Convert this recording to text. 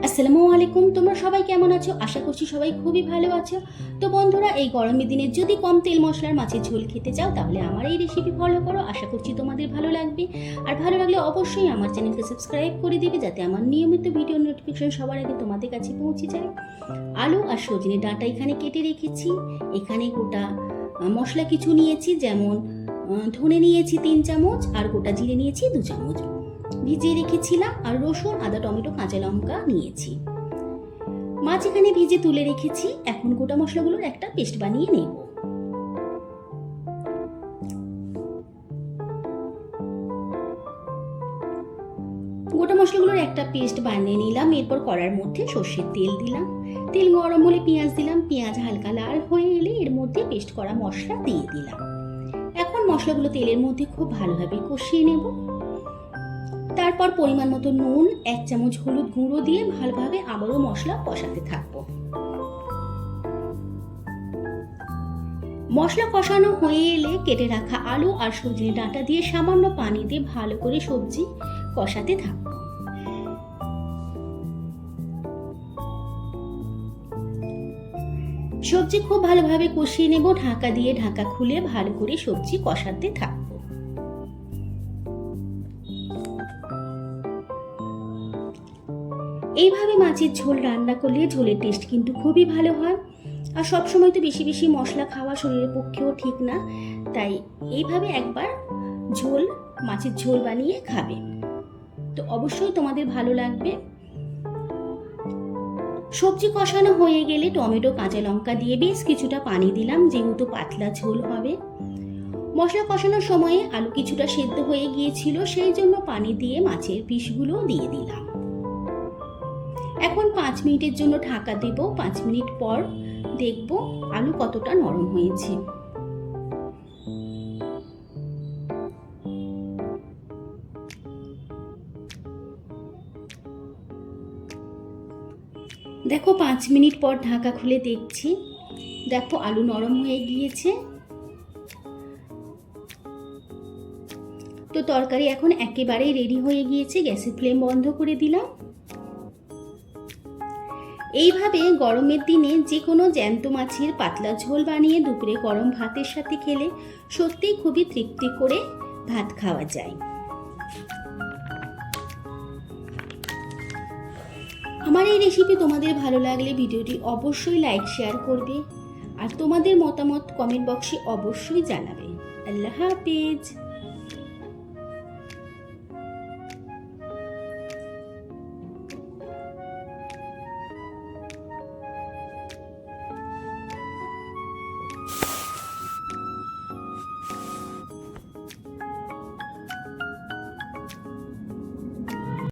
আসসালামু আলাইকুম। তোমরা সবাই কেমন আছো? আশা করছি সবাই খুবই ভালো আছো। তো বন্ধুরা, এই গরমের দিনে যদি কম তেল মশলার মাছের ঝোল খেতে চাও তাহলে আমার এই রেসিপি ফলো করো। আশা করছি তোমাদের ভালো লাগবে। আর ভালো লাগলে অবশ্যই আমার চ্যানেলকে সাবস্ক্রাইব করে দিবে, যাতে আমার নিয়মিত ভিডিও নোটিফিকেশন সবার আগে তোমাদের কাছে পৌঁছে যায়। আলু আর সজনে ডাঁটা এখানে কেটে রেখেছি। এখানে গোটা মশলা কিছু নিয়েছি, যেমন ধনে নিয়েছি 3 চামচ আর গোটা জিরে নিয়েছি 2 চামচ, ভিজিয়ে রেখেছিলাম। আর রসুন, আদা, টমেটো, কাঁচা লঙ্কা নিয়েছি। মাছ এখানে ভিজে তুলে রেখেছি। এখন গোটা মশলাগুলোর একটা পেস্ট বানিয়ে নেব। গোটা মশলাগুলোর একটা পেস্ট বানিয়ে নিলাম। এরপর কড়ার মধ্যে সর্ষের তেল দিলাম। তেল গরম হলে পেঁয়াজ দিলাম। পেঁয়াজ হালকা লাল হয়ে এলে এর মধ্যে পেস্ট করা মশলা দিয়ে দিলাম। এখন মশলাগুলো তেলের মধ্যে খুব ভালোভাবে কষিয়ে নেব। তারপর পরিমাণ মতো নুন, 1 চামচ হলুদ গুঁড়ো দিয়ে ভালোভাবে আবারও মশলা কষাতে থাকবো। মশলা কষানো হয়ে এলে কেটে রাখা আলু আর সজনে ডাঁটা দিয়ে সামান্য পানি দিয়ে ভালো করে সবজি কষাতে থাকবো। সবজি খুব ভালোভাবে কষিয়ে নেব। ঢাকা দিয়ে ঢাকা খুলে ভালো করে সবজি কষাতে থাকবো। এইভাবে মাছের ঝোল রান্না করলে ঝোলের টেস্ট কিন্তু খুবই ভালো হয়। আর সবসময় তো বেশি বেশি মশলা খাওয়া শরীরের পক্ষেও ঠিক না, তাই এইভাবে একবার মাছের ঝোল বানিয়ে খাবে, তো অবশ্যই তোমাদের ভালো লাগবে। সবজি কষানো হয়ে গেলে টমেটো, কাঁচা লঙ্কা দিয়ে বেশ কিছুটা পানি দিলাম, যেহেতু পাতলা ঝোল হবে। মশলা কষানোর সময়ে আলু কিছুটা সেদ্ধ হয়ে গিয়েছিল, সেই জন্য পানি দিয়ে মাছের পিসগুলো দিয়ে দিলাম। এখন 5 মিনিটের জন্য ঢাকা দেব। 5 মিনিট পর দেখব আলু কতটা নরম হয়েছে। দেখো 5 মিনিট পর ঢাকা খুলে দেখছি। দেখো আলু নরম হয়ে গিয়েছে। তো তরকারি এখন একেবারেই রেডি হয়ে গিয়েছে। গ্যাসের ফ্লেম বন্ধ করে দিলাম। এইভাবে গরমের দিনে যে কোনো জ্যান্ত মাছের পাতলা ঝোল বানিয়ে দুপুরে গরম ভাতের সাথে খেলে সত্যিই খুবই তৃপ্তি করে ভাত খাওয়া যায়। আমার এই রেসিপি তোমাদের ভালো লাগলে ভিডিওটি অবশ্যই লাইক শেয়ার করবে, আর তোমাদের মতামত কমেন্ট বক্সে অবশ্যই জানাবে। আল্লাহ হাফেজ।